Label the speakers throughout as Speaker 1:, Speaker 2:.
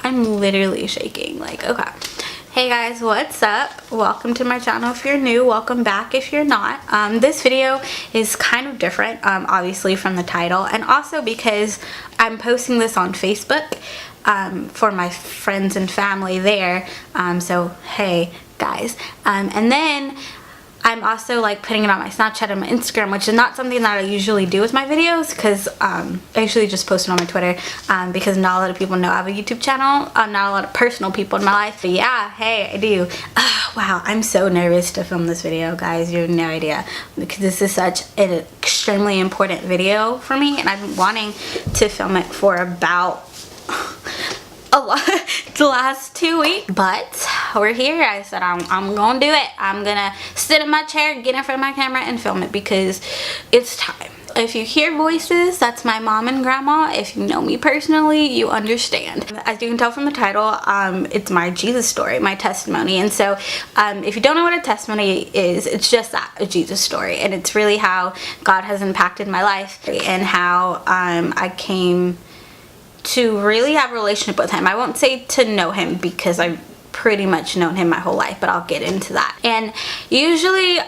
Speaker 1: I'm literally shaking. Like, okay. Hey guys, what's up? Welcome to my channel if you're new. Welcome back if you're not. This video is kind of different, obviously from the title, and also because I'm posting this on Facebook for my friends and family there. So hey guys. And then I'm also like putting it on my Snapchat and my Instagram, which is not something that I usually do with my videos, because I usually just post it on my Twitter, because not a lot of people know I have a YouTube channel, not a lot of personal people in my life. But yeah, hey, I do. Wow, I'm so nervous to film this video, guys. You have no idea, because this is such an extremely important video for me, and I've been wanting to film it for about the last 2 weeks, but we're here. I said I'm gonna do it. I'm gonna sit in my chair, get in front of my camera, and film it because it's time. If you hear voices, that's my mom and grandma. If you know me personally, you understand. As you can tell from the title, it's my Jesus story, my testimony. And so if you don't know what a testimony is, it's just that, a Jesus story. And it's really how God has impacted my life and how I came to really have a relationship with him. I won't say to know him, because I've pretty much known him my whole life, but I'll get into that. And usually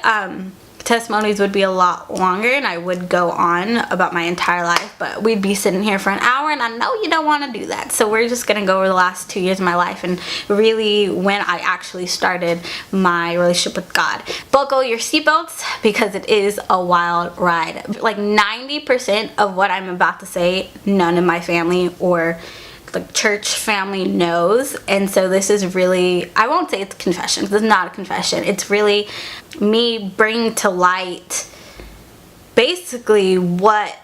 Speaker 1: testimonies would be a lot longer, and I would go on about my entire life, but we'd be sitting here for an hour, and I know you don't want to do that. So we're just gonna go over the last 2 years of my life and really when I actually started my relationship with God. Buckle your seatbelts, because it is a wild ride. Like 90% of what I'm about to say, none of my family or the church family knows. And so this is really, I won't say it's a confession, because it's not a confession. It's really me bringing to light basically what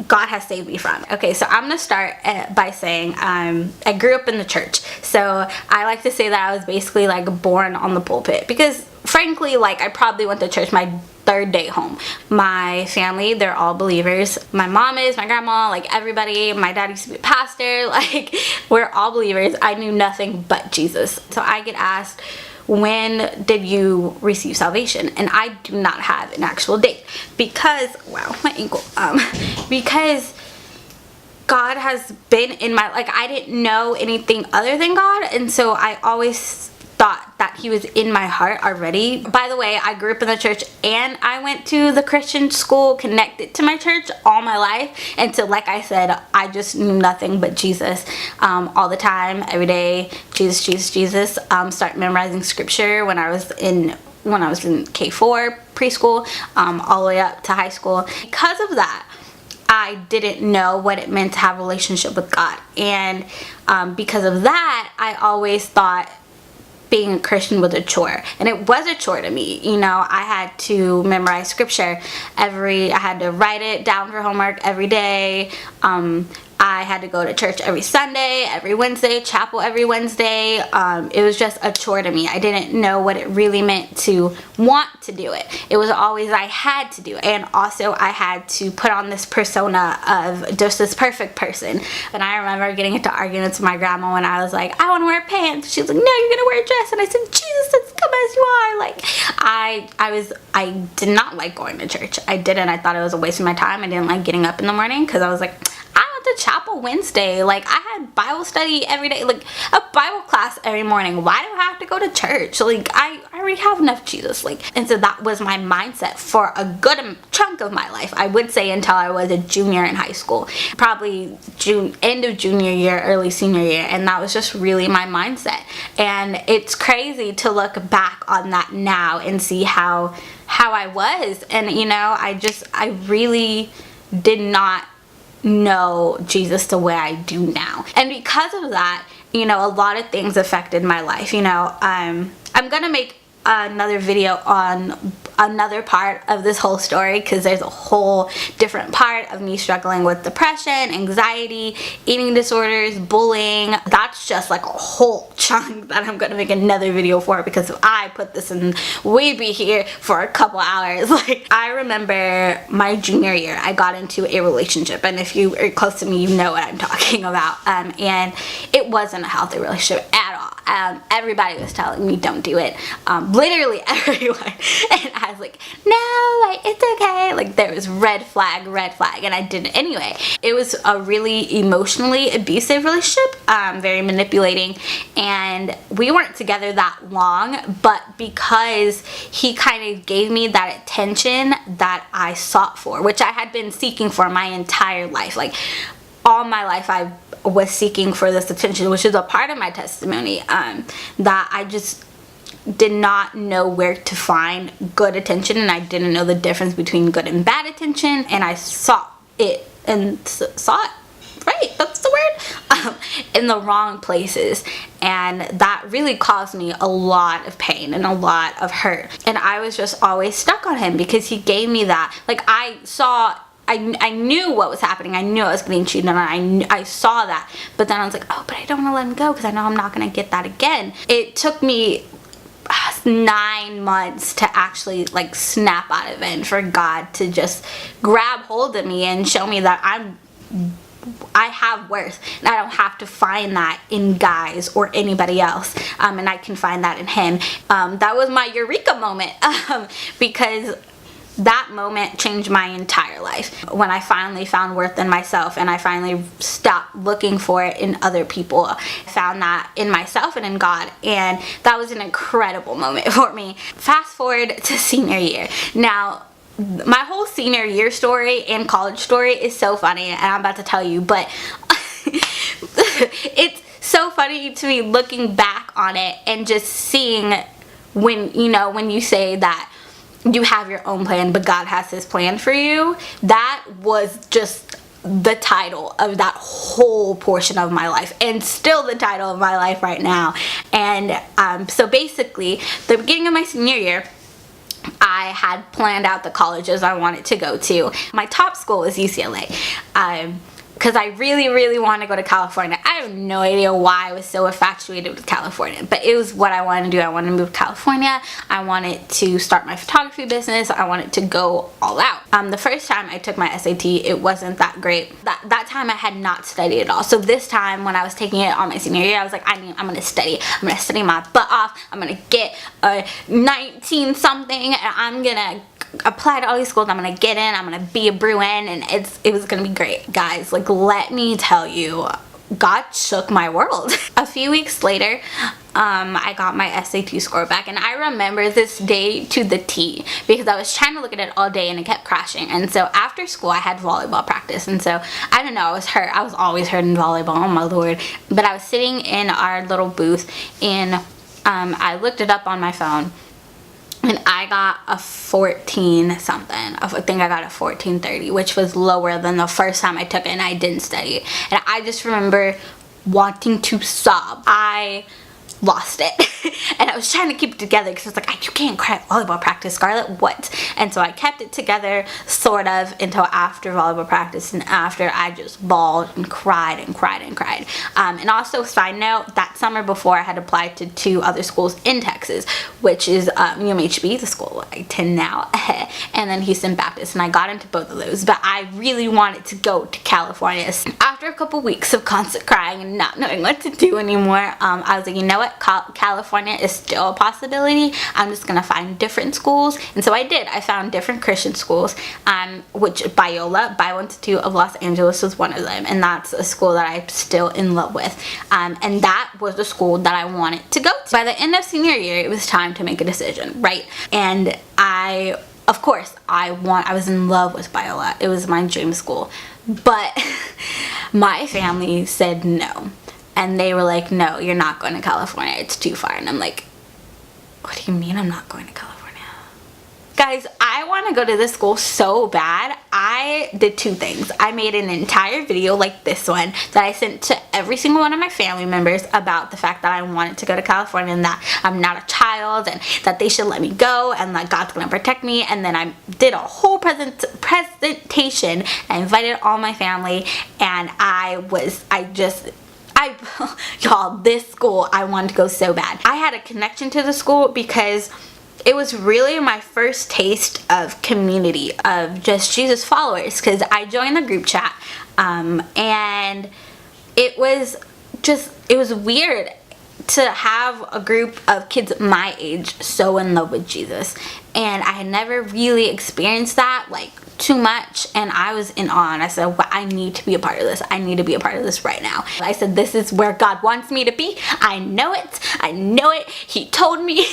Speaker 1: God has saved me from. Okay, so I'm gonna start by saying I grew up in the church. So I like to say that I was basically like born on the pulpit, because frankly, like, I probably went to church my third day home. My family, they're all believers. My mom is, my grandma, like everybody. My dad used to be a pastor. Like, we're all believers. I knew nothing but Jesus. So I get asked, when did you receive salvation? And I do not have an actual date, because, wow, my ankle, because God has been in my, like, I didn't know anything other than God, and so I always thought that he was in my heart already. By the way, I grew up in the church, and I went to the Christian school connected to my church all my life. And so, like I said, I just knew nothing but Jesus all the time, every day. Jesus, Jesus, Jesus. Start memorizing scripture when I was in K4 preschool, all the way up to high school. Because of that, I didn't know what it meant to have a relationship with God. And because of that, I always thought being a Christian was a chore, and it was a chore to me. You know, I had to memorize scripture I had to write it down for homework every day. I had to go to church every Sunday, every Wednesday, chapel every Wednesday. It was just a chore to me. I didn't know what it really meant to want to do it. It was always I had to do it. And also I had to put on this persona of just this perfect person. And I remember getting into arguments with my grandma when I was like, I want to wear pants. She was like, no, you're going to wear a dress. And I said, Jesus, let's come as you are. Like, I did not like going to church. I didn't. I thought it was a waste of my time. I didn't like getting up in the morning, because I was like, to chapel Wednesday. Like, I had Bible study every day, like a Bible class every morning. Why do I have to go to church? Like, I already have enough Jesus. Like, and so that was my mindset for a good chunk of my life. I would say until I was a junior in high school, probably end of junior year, early senior year, and that was just really my mindset. And it's crazy to look back on that now and see how I was. And you know, I really did not know Jesus the way I do now. And because of that, you know, a lot of things affected my life. You know, I'm gonna make another video on another part of this whole story, because there's a whole different part of me struggling with depression, anxiety, eating disorders, bullying. That's just like a whole chunk that I'm gonna make another video for, because if I put this in, we'd be here for a couple hours. Like, I remember my junior year, I got into a relationship, and if you are close to me, you know what I'm talking about. And it wasn't a healthy relationship at all. Everybody was telling me don't do it, literally everyone, and I was like, no, like, it's okay. Like, there was red flag, and I did it anyway. It was a really emotionally abusive relationship, very manipulating, and we weren't together that long, but because he kind of gave me that attention that I sought for, which I had been seeking for my entire life. Like, all my life I was seeking for this attention, which is a part of my testimony, that I just did not know where to find good attention, and I didn't know the difference between good and bad attention, and I sought it, right, that's the word, in the wrong places, and that really caused me a lot of pain and a lot of hurt, and I was just always stuck on him because he gave me that. Like, I knew what was happening. I knew I was getting cheated on. I saw that. But then I was like, oh, but I don't want to let him go because I know I'm not going to get that again. It took me 9 months to actually, like, snap out of it, and for God to just grab hold of me and show me that I have worth, and I don't have to find that in guys or anybody else, and I can find that in him. That was my eureka moment, because that moment changed my entire life. When I finally found worth in myself, and I finally stopped looking for it in other people, I found that in myself and in God, and that was an incredible moment for me. Fast forward to senior year. Now, my whole senior year story and college story is so funny, and I'm about to tell you, but it's so funny to me looking back on it and just seeing when you say that you have your own plan, but God has his plan for you. That was just the title of that whole portion of my life, and still the title of my life right now. And so basically, the beginning of my senior year, I had planned out the colleges I wanted to go to. My top school was UCLA. Because I really, really want to go to California. I have no idea why I was so infatuated with California, but it was what I wanted to do. I wanted to move to California. I wanted to start my photography business. I wanted to go all out. The first time I took my SAT, it wasn't that great. That time I had not studied at all. So this time when I was taking it on my senior year, I was like, I'm going to study. I'm going to study my butt off. I'm going to get a 19 something, and I'm going to apply to all these schools. I'm gonna get in, I'm gonna be a Bruin, and it was gonna be great. Guys, like, let me tell you, God shook my world. A few weeks later, I got my SAT score back, and I remember this day to the T because I was trying to look at it all day and it kept crashing. And so after school I had volleyball practice, and so I don't know, I was hurt. I was always hurt in volleyball, oh my lord. But I was sitting in our little booth, and I looked it up on my phone, and I got a 14 something. I think I got a 1430, which was lower than the first time I took it, and I didn't study it. And I just remember wanting to sob. I lost it. And I was trying to keep it together because I was like, you can't cry at volleyball practice, Scarlett, what? And so I kept it together, sort of, until after volleyball practice, and after I just bawled and cried and cried and cried. And also, side note, that summer before I had applied to 2 other schools in Texas, which is UMHB, the school I attend now, and then Houston Baptist, and I got into both of those, but I really wanted to go to California. After a couple weeks of constant crying and not knowing what to do anymore, I was like, you know what, California is still a possibility. I'm just gonna find different schools. And so I did. I found different Christian schools, which Biola, Bible Institute of Los Angeles, was one of them, and that's a school that I'm still in love with, and that was the school that I wanted to go to. By the end of senior year, it was time to make a decision, right? And of course, I was in love with Biola. It was my dream school, but my family said no. And they were like, no, you're not going to California. It's too far. And I'm like, what do you mean I'm not going to California? Guys, I want to go to this school so bad. I did 2 things. I made an entire video like this one that I sent to every single one of my family members about the fact that I wanted to go to California, and that I'm not a child, and that they should let me go, and that God's going to protect me. And then I did a whole presentation. I invited all my family, and y'all, this school, I wanted to go so bad. I had a connection to the school because it was really my first taste of community, of just Jesus followers, because I joined the group chat, and it was weird. to have a group of kids my age so in love with Jesus. And I had never really experienced that like too much, and I was in awe, and I said, well, I need to be a part of this. I need to be a part of this right now. I said, this is where God wants me to be. I know it. I know it. He told me.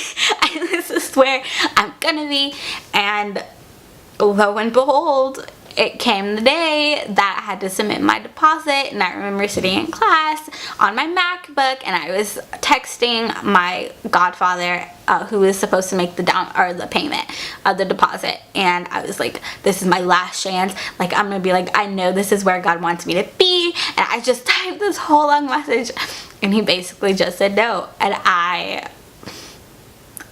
Speaker 1: This is where I'm gonna be. And lo and behold, it came the day that I had to submit my deposit, and I remember sitting in class on my MacBook, and I was texting my godfather, who was supposed to make the payment of the deposit, and I was like, this is my last chance. Like, I'm gonna be like, I know this is where God wants me to be. And I just typed this whole long message, and he basically just said no, and I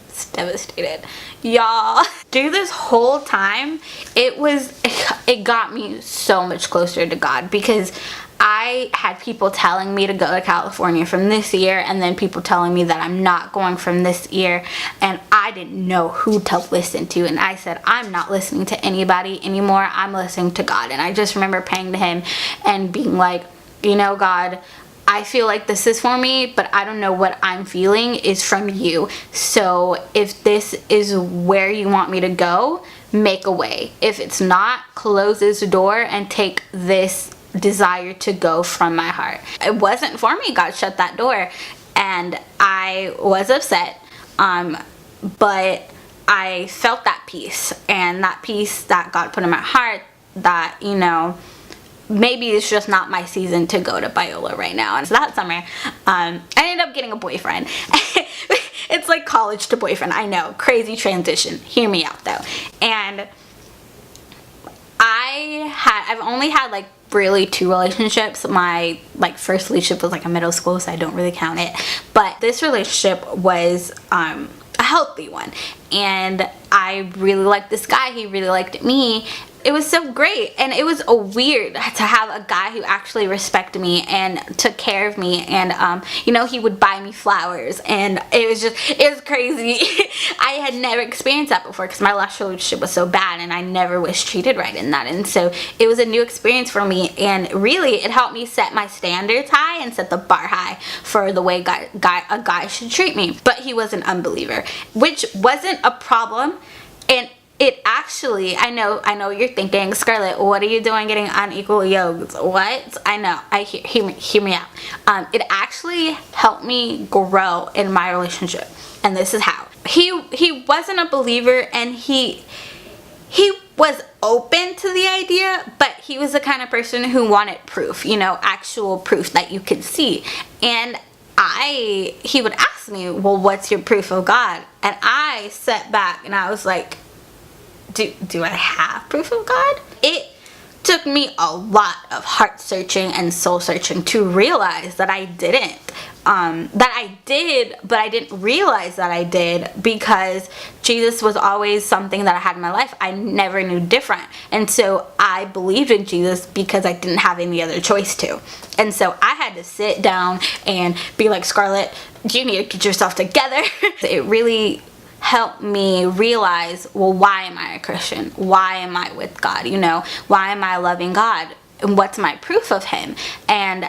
Speaker 1: was devastated. Y'all, through this whole time, it got me so much closer to God, because I had people telling me to go to California from this year, and then people telling me that I'm not going from this year, and I didn't know who to listen to. And I said, I'm not listening to anybody anymore. I'm listening to God. And I just remember praying to him and being like, you know, God, I feel like this is for me, but I don't know what I'm feeling is from you. So if this is where you want me to go, make a way. If it's not, close this door and take this desire to go from my heart. It wasn't for me. God shut that door, and I was upset, but I felt that peace, and that peace that God put in my heart, that, you know, maybe it's just not my season to go to Biola right now. And so that summer, I ended up getting a boyfriend. It's like college to boyfriend. I know, crazy transition. Hear me out though. And I've only had like really 2 relationships. My like first relationship was like a middle school, so I don't really count it. But this relationship was a healthy one, and I really liked this guy. He really liked me. It was so great, and it was weird to have a guy who actually respected me and took care of me, and you know, he would buy me flowers, and it was crazy. I had never experienced that before, because my last relationship was so bad, and I never was treated right in that, and so it was a new experience for me, and really it helped me set my standards high and set the bar high for the way a guy should treat me. But he was an unbeliever, which wasn't a problem. And it actually, I know you're thinking, Scarlett, what are you doing getting unequal yokes? What? I know. Hear me out. It actually helped me grow in my relationship, and this is how. He wasn't a believer, and he was open to the idea, but he was the kind of person who wanted proof, you know, actual proof that you could see. And he would ask me, well, what's your proof of God? And I sat back and I was like, do I have proof of God? It took me a lot of heart searching and soul searching to realize that I didn't. That I did, but I didn't realize that I did, because Jesus was always something that I had in my life. I never knew different. And so I believed in Jesus because I didn't have any other choice to. And so I had to sit down and be like, Scarlett, you need to get yourself together. It really helped me realize, well, why am I a Christian? Why am I with God? You know, why am I loving God? And what's my proof of him? And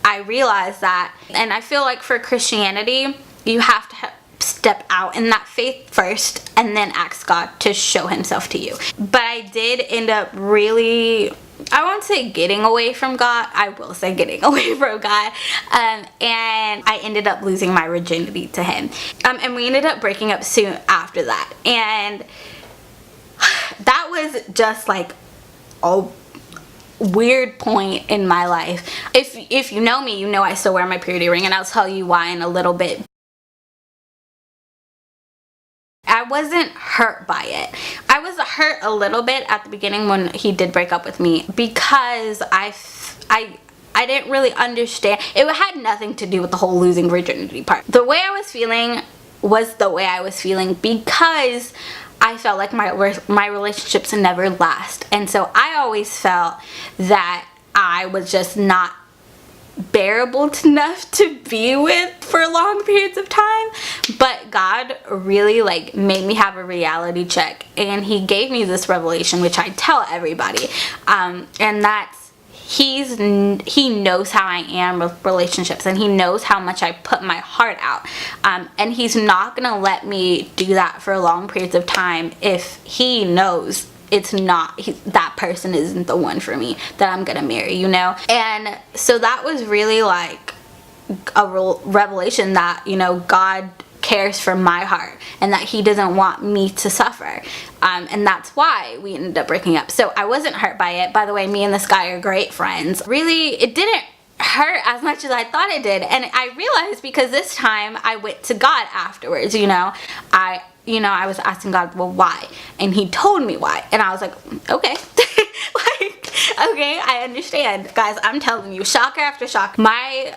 Speaker 1: I realized that, and I feel like for Christianity, you have to step out in that faith first and then ask God to show himself to you. But I did end up really, I won't say getting away from God, I will say getting away from God, and I ended up losing my virginity to him, and we ended up breaking up soon after that. And that was just like a weird point in my life. If you know me, you know I still wear my purity ring, and I'll tell you why in a little bit. I wasn't hurt by it. I was hurt a little bit at the beginning when he did break up with me, because I didn't really understand. It had nothing to do with the whole losing virginity part. The way I was feeling was the way I was feeling because I felt like my relationships never last. And so I always felt that I was just not bearable enough to be with for long periods of time. But God really like made me have a reality check, and he gave me this revelation, which I tell everybody, and that's he knows how I am with relationships, and he knows how much I put my heart out, and he's not gonna let me do that for long periods of time if he knows it's not, that person isn't the one for me that I'm gonna marry, you know? And so that was really like a revelation that, you know, God cares for my heart and that he doesn't want me to suffer, and that's why we ended up breaking up. So I wasn't hurt by it. By the way, me and this guy are great friends. Really, it didn't hurt as much as I thought it did, and I realized because this time I went to God afterwards, you know. I was asking God, well, why? And he told me why, and I was like, okay. Like, okay, I understand. Guys, I'm telling you, shocker after shock. My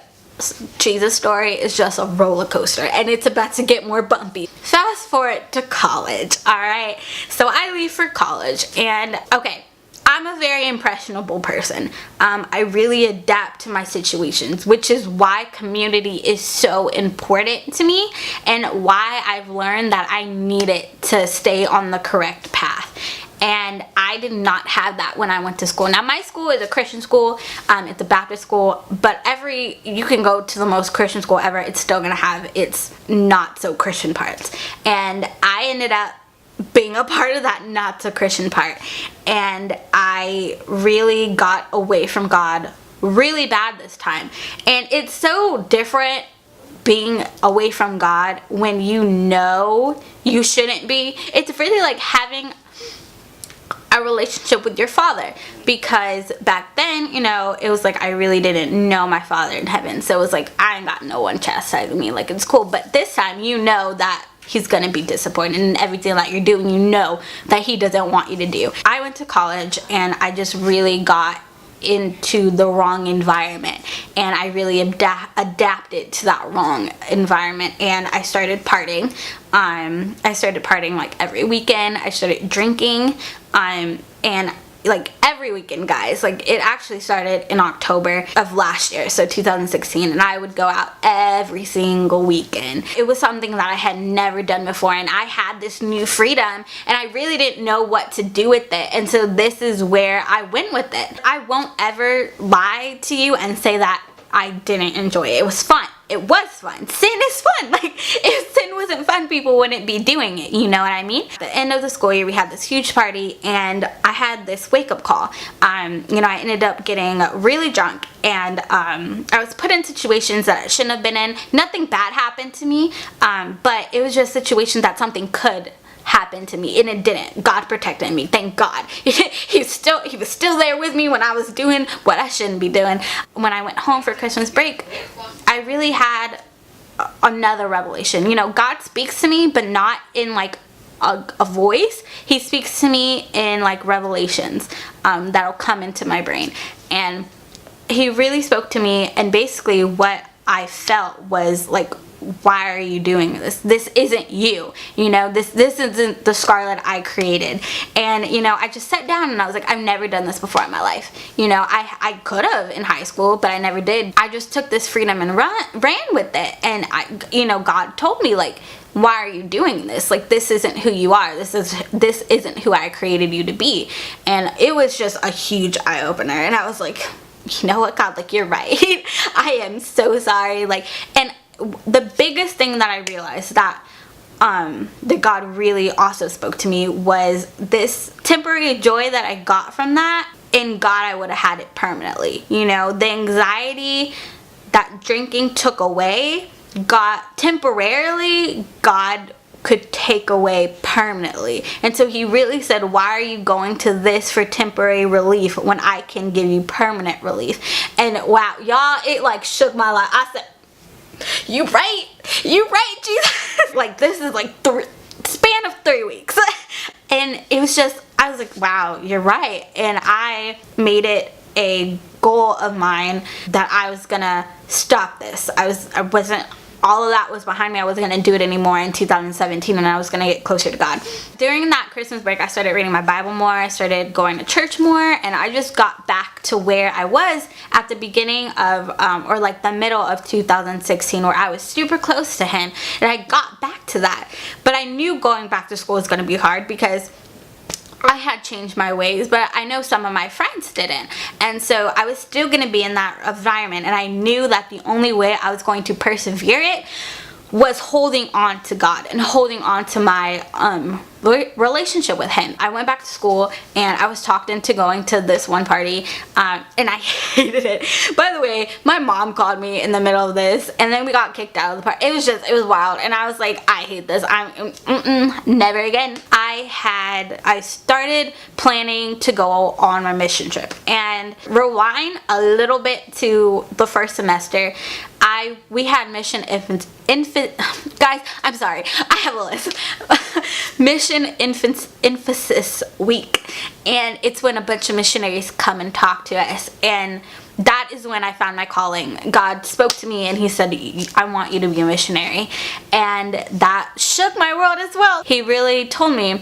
Speaker 1: Jesus story is just a roller coaster, and it's about to get more bumpy. Fast forward to college. All right, so I leave for college, and okay, I'm a very impressionable person. I really adapt to my situations, which is why community is so important to me, and why I've learned that I need it to stay on the correct path. And I did not have that when I went to school. Now, my school is a Christian school. It's a Baptist school, but you can go to the most Christian school ever, it's still gonna have its not so Christian parts. And I ended up being a part of that not so Christian part, and I really got away from God really bad this time. And it's so different being away from God when you know you shouldn't be. It's really like having a relationship with your father, because back then, you know, it was like I really didn't know my father in heaven, so it was like I ain't got no one chastising me, like it's cool. But this time, you know that he's gonna be disappointed in everything that you're doing. You know that he doesn't want you to do. I went to college, and I just really got into the wrong environment, and I really adapted to that wrong environment, and I started partying. I started partying like every weekend. I started drinking, and like every weekend, guys. Like, it actually started in October of last year, so 2016, and I would go out every single weekend. It was something that I had never done before, and I had this new freedom, and I really didn't know what to do with it, and so this is where I went with it. I won't ever lie to you and say that I didn't enjoy it. It was fun. It was fun. Sin is fun. Like, if sin wasn't fun, people wouldn't be doing it. You know what I mean? At the end of the school year, we had this huge party, and I had this wake-up call. You know, I ended up getting really drunk, and I was put in situations that I shouldn't have been in. Nothing bad happened to me, but it was just situations that something could happen to me, and it didn't. God protected me, thank God. He was still there with me when I was doing what I shouldn't be doing. When I went home for Christmas break, I really had another revelation. You know, God speaks to me, but not in like a voice. He speaks to me in like revelations that'll come into my brain, and he really spoke to me, and basically what I felt was like, why are you doing this? This isn't you. You know, this isn't the Scarlett I created. And, you know, I just sat down and I was like, I've never done this before in my life. You know, I could have in high school, but I never did. I just took this freedom and ran with it. And you know, God told me, like, why are you doing this? Like, this isn't who you are. This isn't who I created you to be. And it was just a huge eye-opener. And I was like, you know what, God, like, you're right. I am so sorry. Like, and the biggest thing that I realized that God really also spoke to me was this temporary joy that I got from that. In God, I would have had it permanently. You know, the anxiety that drinking took away, God could take away permanently. And so he really said, why are you going to this for temporary relief when I can give you permanent relief? And wow, y'all, it like shook my life. I said, you right, Jesus. Like, this is like span of 3 weeks. And it was just, I was like, wow, you're right. And I made it a goal of mine that I was gonna stop this. All of that was behind me. I wasn't going to do it anymore in 2017, and I was going to get closer to God. During that Christmas break, I started reading my Bible more. I started going to church more, and I just got back to where I was at the beginning of, or like the middle of 2016, where I was super close to him, and I got back to that. But I knew going back to school was going to be hard because I had changed my ways, but I know some of my friends didn't. And so I was still going to be in that environment, and I knew that the only way I was going to persevere it was holding on to God and holding on to my relationship with him. I went back to school and I was talked into going to this one party, and I hated it. By the way, my mom called me in the middle of this, and then we got kicked out of the party. It was wild, and I was like, I hate this. Never again. I started planning to go on my mission trip, and rewind a little bit to the first semester. We had mission guys, I'm sorry, I have a list. Mission emphasis week, and it's when a bunch of missionaries come and talk to us, and that is when I found my calling. God spoke to me and he said, I want you to be a missionary, and that shook my world as well. He really told me,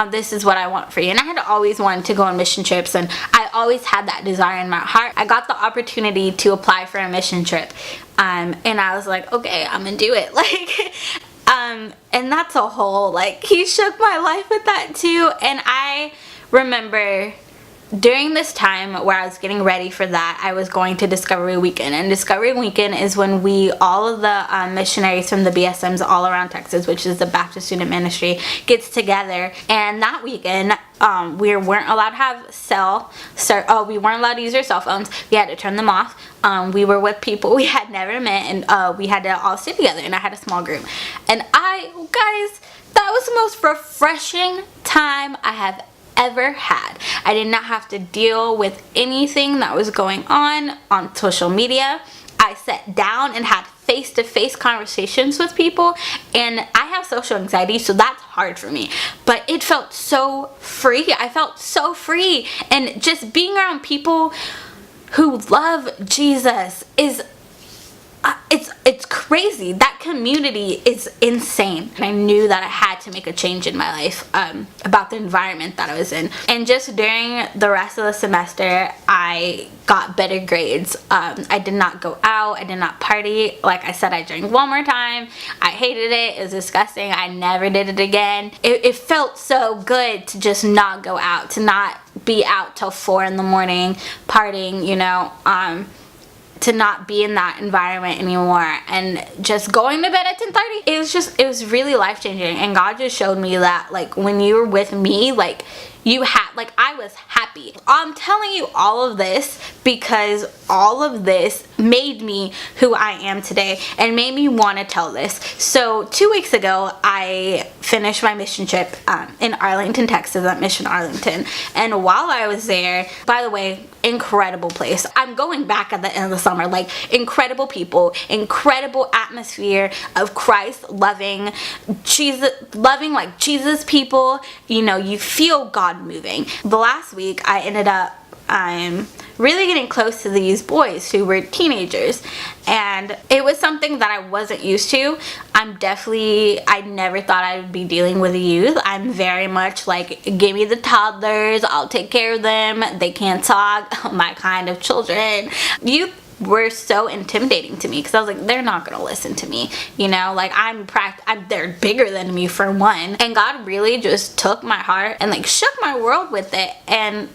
Speaker 1: this is what I want for you. And I had always wanted to go on mission trips, and I always had that desire in my heart. I got the opportunity to apply for a mission trip, and I was like, okay, I'm gonna do it. And that's a whole, he shook my life with that too. And I remember during this time where I was getting ready for that, I was going to Discovery Weekend. And Discovery Weekend is when all of the missionaries from the BSMs all around Texas, which is the Baptist Student Ministry, gets together. And that weekend, we weren't allowed to have we weren't allowed to use our cell phones. We had to turn them off. We were with people we had never met, and we had to all sit together, and I had a small group. And guys, that was the most refreshing time I have ever had. I did not have to deal with anything that was going on social media. I sat down and had face-to-face conversations with people, and I have social anxiety, so that's hard for me, but it felt so free. I felt so free, and just being around people who love Jesus is it's crazy. That community is insane. And I knew that I had to make a change in my life about the environment that I was in. And just during the rest of the semester, I got better grades. I did not go out. I did not party. Like I said, I drank one more time. I hated it. It was disgusting. I never did it again. It felt so good to just not go out, to not be out till 4 in the morning partying, to not be in that environment anymore, and just going to bed at 10:30. It was really life-changing, and God just showed me that, when you were with me, I was happy. I'm telling you all of this because all of this made me who I am today and made me want to tell this. So 2 weeks ago, I finished my mission trip in Arlington, Texas, at Mission Arlington. And while I was there, by the way, incredible place. I'm going back at the end of the summer. Incredible people, incredible atmosphere of Christ loving Jesus people. You feel God moving. The last week, I ended up really getting close to these boys who were teenagers, and it was something that I wasn't used to. I never thought I would be dealing with youth. I'm very much give me the toddlers, I'll take care of them, they can't talk, my kind of children. Youth were so intimidating to me because I was like, they're not gonna listen to me, they're bigger than me for one. And God really just took my heart and shook my world with it, and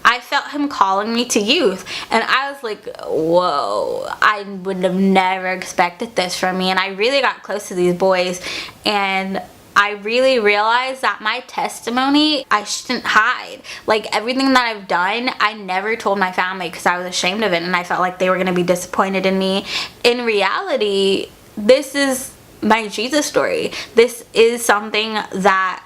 Speaker 1: I felt him calling me to youth, and I was like, whoa, I would have never expected this from me. And I really got close to these boys, and I really realized that my testimony, I shouldn't hide. Everything that I've done, I never told my family because I was ashamed of it, and I felt like they were going to be disappointed in me. In reality, this is my Jesus story. This is something that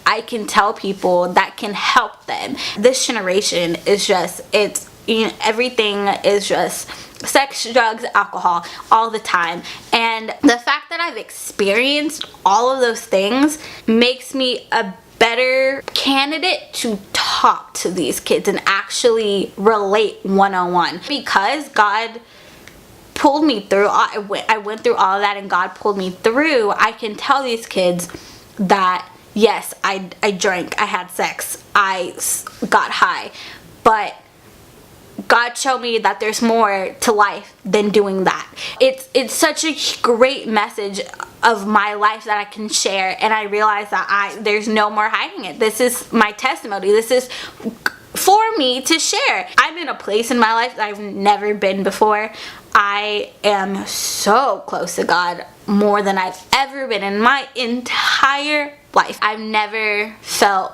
Speaker 1: I can tell people that can help them. This generation is just, everything is just sex, drugs, alcohol all the time. And the fact that I've experienced all of those things makes me a better candidate to talk to these kids and actually relate one-on-one, because God pulled me through. I went through all of that, and God pulled me through. I can tell these kids that yes, I drank, I had sex, I got high, but God showed me that there's more to life than doing that. It's such a great message of my life that I can share, and I realize that there's no more hiding it. This is my testimony. This is for me to share. I'm in a place in my life that I've never been before. I am so close to God, more than I've ever been in my entire life. I've never felt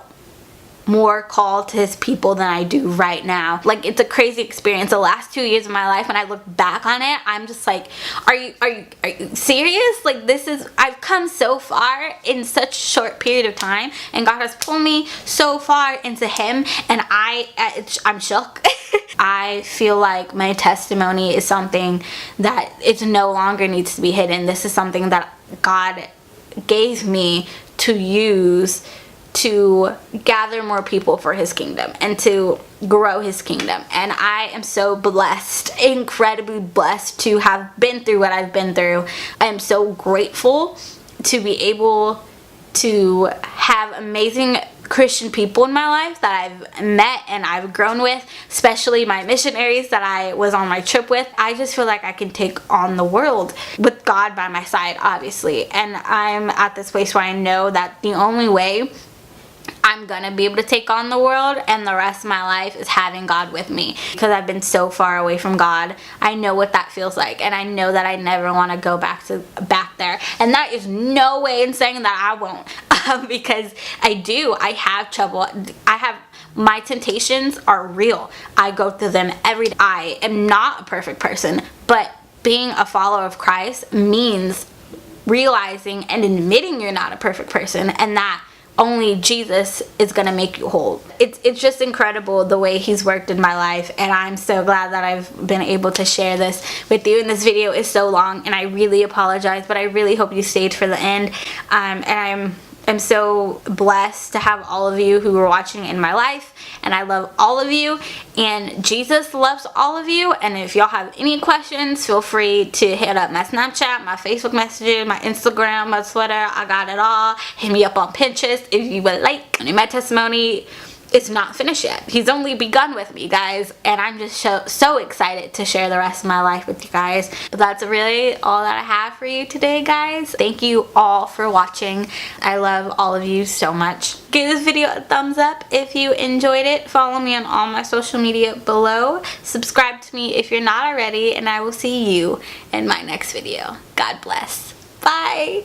Speaker 1: more called to his people than I do right now. Like, it's a crazy experience. The last 2 years of my life, when I look back on it, I'm just like, are you serious? Like, I've come so far in such a short period of time, and God has pulled me so far into him, and I'm shook. I feel like my testimony is something that it no longer needs to be hidden. This is something that God gave me to use to gather more people for his kingdom and to grow his kingdom. And I am so blessed, incredibly blessed, to have been through what I've been through. I am so grateful to be able to have amazing Christian people in my life that I've met and I've grown with, especially my missionaries that I was on my trip with. I just feel like I can take on the world with God by my side, obviously. And I'm at this place where I know that the only way I'm gonna be able to take on the world and the rest of my life is having God with me, because I've been so far away from God. I know what that feels like, and I know that I never want to go back there, and that is no way in saying that I won't, because I have trouble. My temptations are real. I go through them every day. I am not a perfect person, but being a follower of Christ means realizing and admitting you're not a perfect person, and that only Jesus is gonna make you whole. It's just incredible the way he's worked in my life, and I'm so glad that I've been able to share this with you. And this video is so long, and I really apologize, but I really hope you stayed for the end. And I'm so blessed to have all of you who are watching in my life, and I love all of you, and Jesus loves all of you. And if y'all have any questions, feel free to hit up my Snapchat, my Facebook messages, my Instagram, my Twitter. I got it all. Hit me up on Pinterest if you would like. And my testimony, it's not finished yet. He's only begun with me, guys, and I'm just so excited to share the rest of my life with you guys. But that's really all that I have for you today, guys. Thank you all for watching. I love all of you so much. Give this video a thumbs up if you enjoyed it. Follow me on all my social media below. Subscribe to me if you're not already, and I will see you in my next video. God bless. Bye.